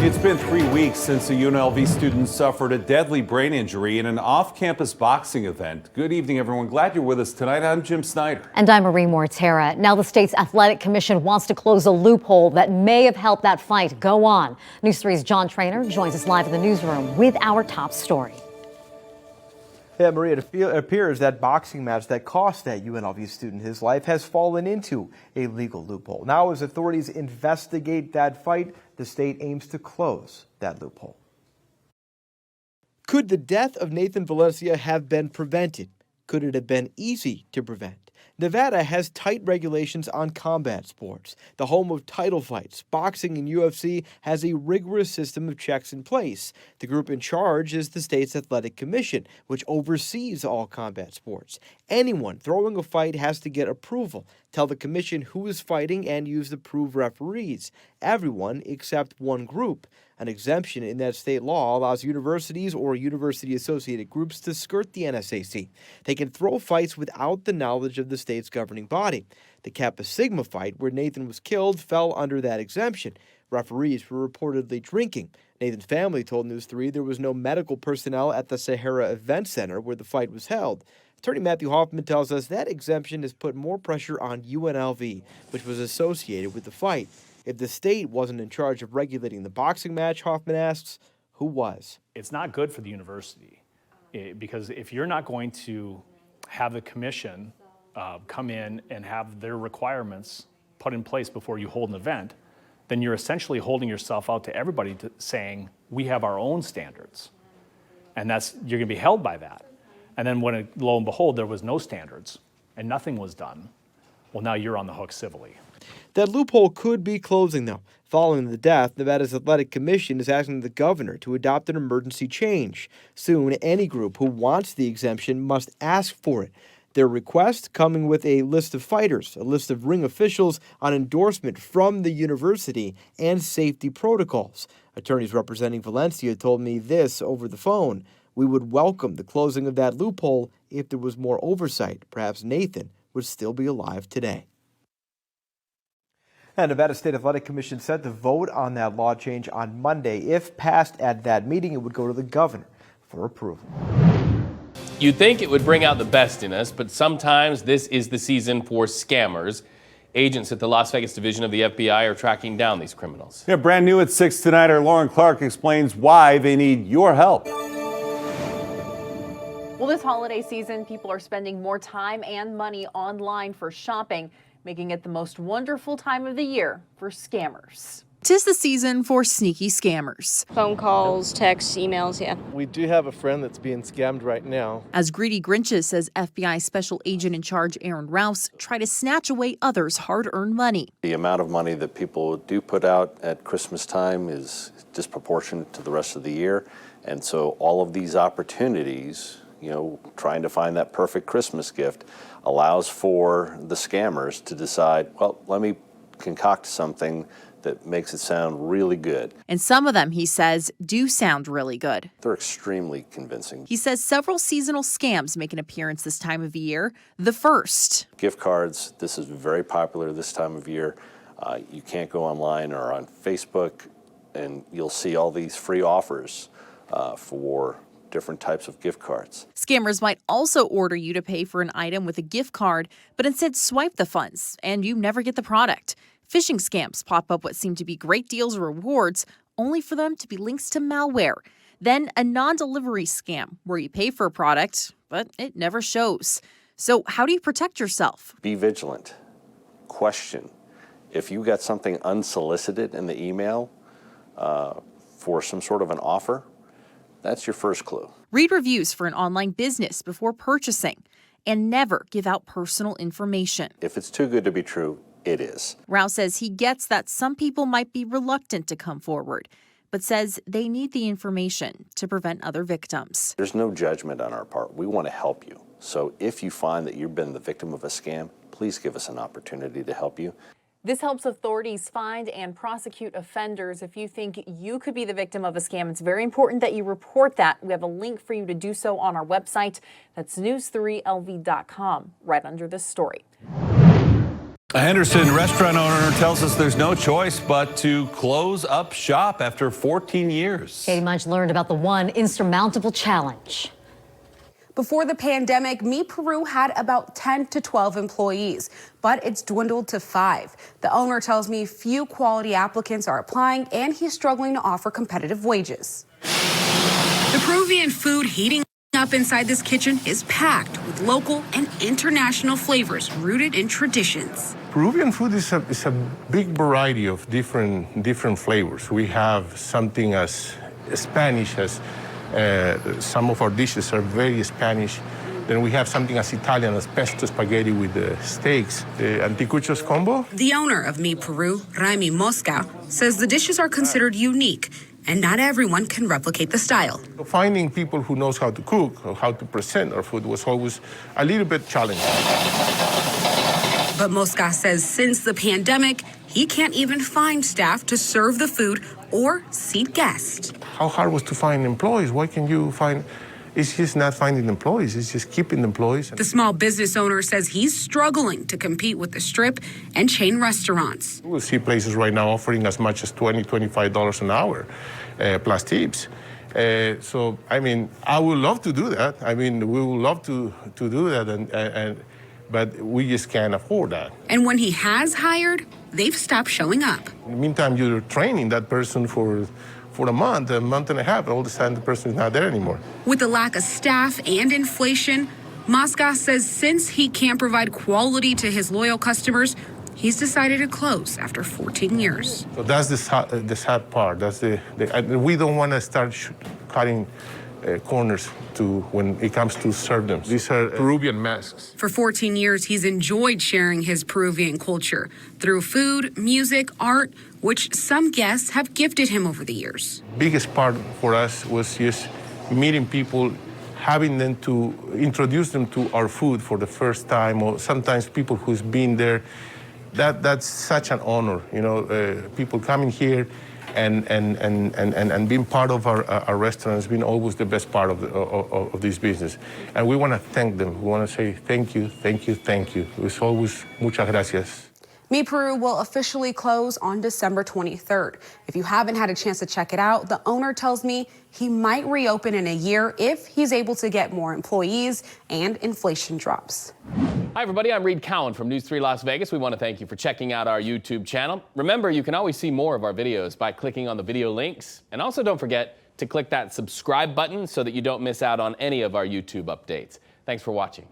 It's been 3 weeks since a UNLV student suffered a deadly brain injury in an off-campus boxing event. Good evening, everyone. Glad you're with us tonight. I'm Jim Snyder. And I'm Marie Mortera. Now the state's athletic commission wants to close a loophole that may have helped that fight go on. News 3's John Trainer joins us live in the newsroom with our top story. Yeah, Maria, it appears that boxing match that cost that UNLV student his life has fallen into a legal loophole. Now, as authorities investigate that fight, the state aims to close that loophole. Could the death of Nathan Valencia have been prevented? Could it have been easy to prevent? Nevada has tight regulations on combat sports. The home of title fights, boxing and UFC has a rigorous system of checks in place. The group in charge is the state's athletic commission, which oversees all combat sports. Anyone throwing a fight has to get approval, tell the commission who is fighting, and use approved referees. Everyone except one group. An exemption in that state law allows universities or university-associated groups to skirt the NSAC. They can throw fights without the knowledge of the state's governing body. The Kappa Sigma fight, where Nathan was killed, fell under that exemption. Referees were reportedly drinking. Nathan's family told News 3 there was no medical personnel at the Sahara Event Center where the fight was held. Attorney Matthew Hoffman tells us that exemption has put more pressure on UNLV, which was associated with the fight. If the state wasn't in charge of regulating the boxing match, Hoffman asks, who was? It's not good for the university because if you're not going to have the commission come in and have their requirements put in place before you hold an event, then you're essentially holding yourself out to everybody saying, we have our own standards. And you're gonna be held by that. And then when lo and behold, there was no standards and nothing was done, well, now you're on the hook civilly. That loophole could be closing, though. Following the death, Nevada's Athletic Commission is asking the governor to adopt an emergency change. Soon, any group who wants the exemption must ask for it. Their request coming with a list of fighters, a list of ring officials on endorsement from the university, and safety protocols. Attorneys representing Valencia told me this over the phone. We would welcome the closing of that loophole if there was more oversight. Perhaps Nathan would still be alive today. And Nevada State Athletic Commission set to vote on that law change on Monday. If passed at that meeting, it would go to the governor for approval. You'd think it would bring out the best in us, but sometimes this is the season for scammers. Agents at the Las Vegas division of the FBI are tracking down these criminals. Yeah, brand new at 6 tonight, our Lauren Clark explains why they need your help. Well, this holiday season, people are spending more time and money online for shopping, making it the most wonderful time of the year for scammers. 'Tis the season for sneaky scammers. Phone calls, texts, emails, yeah. We do have a friend that's being scammed right now. As greedy Grinches, says FBI Special Agent in Charge Aaron Rouse, try to snatch away others' hard-earned money. The amount of money that people do put out at Christmas time is disproportionate to the rest of the year. And so all of these opportunities, trying to find that perfect Christmas gift, allows for the scammers to decide, well, let me concoct something that makes it sound really good. And some of them, he says, do sound really good. They're extremely convincing. He says several seasonal scams make an appearance this time of year. The first. Gift cards, this is very popular this time of year. You can't go online or on Facebook and you'll see all these free offers for different types of gift cards. Scammers might also order you to pay for an item with a gift card, but instead swipe the funds and you never get the product. Phishing scams pop up what seem to be great deals or rewards, only for them to be links to malware. Then a non-delivery scam where you pay for a product, but it never shows. So how do you protect yourself? Be vigilant. Question. If you got something unsolicited in the email for some sort of an offer, that's your first clue. Read reviews for an online business before purchasing, and never give out personal information. If it's too good to be true, it is. Rouse says he gets that some people might be reluctant to come forward, but says they need the information to prevent other victims. There's no judgment on our part. We want to help you. So if you find that you've been the victim of a scam, please give us an opportunity to help you. This helps authorities find and prosecute offenders. If you think you could be the victim of a scam, it's very important that you report that. We have a link for you to do so on our website. That's news3lv.com, right under this story. A Henderson restaurant owner tells us there's no choice but to close up shop after 14 years. Katie Munch learned about the one insurmountable challenge. Before the pandemic, Mi Peru had about 10 to 12 employees, but it's dwindled to 5. The owner tells me few quality applicants are applying, and he's struggling to offer competitive wages. The Peruvian food heating up inside this kitchen is packed with local and international flavors rooted in traditions. Peruvian food is a big variety of different flavors. We have something as Spanish as some of our dishes are very Spanish. Then we have something as Italian as pesto spaghetti with steaks, the anticuchos combo. The owner of Mi Peru, Raimi Mosca, says the dishes are considered unique and not everyone can replicate the style. Finding people who knows how to cook or how to present our food was always a little bit challenging. But Mosca says since the pandemic, he can't even find staff to serve the food or seat guests. How hard was to find employees? Why can you find? It's just not finding employees, it's just keeping employees. The small business owner says he's struggling to compete with the Strip and chain restaurants. We'll see places right now offering as much as $20, $25 an hour, plus tips. So, I mean, I would love to do that. I mean, we would love to do that, but we just can't afford that. And when he has hired, they've stopped showing up. In the meantime, you're training that person for a month and a half, and all of a sudden the person is not there anymore. With the lack of staff and inflation, Mosca says since he can't provide quality to his loyal customers, he's decided to close after 14 years. So that's the sad part. That's we don't want to start cutting corners when it comes to serve them. These are Peruvian masks. For 14 years, he's enjoyed sharing his Peruvian culture through food, music, art, which some guests have gifted him over the years. Biggest part for us was just meeting people, having them to introduce them to our food for the first time, or sometimes people who's been there. That's such an honor, you know, people coming here and being part of our restaurant has been always the best part of this business. And we want to thank them. We want to say thank you, thank you, thank you. It's always muchas gracias. Mi Peru will officially close on December 23rd. If you haven't had a chance to check it out, the owner tells me he might reopen in a year if he's able to get more employees and inflation drops. Hi, everybody. I'm Reed Cowan from News 3 Las Vegas. We want to thank you for checking out our YouTube channel. Remember, you can always see more of our videos by clicking on the video links. And also don't forget to click that subscribe button so that you don't miss out on any of our YouTube updates. Thanks for watching.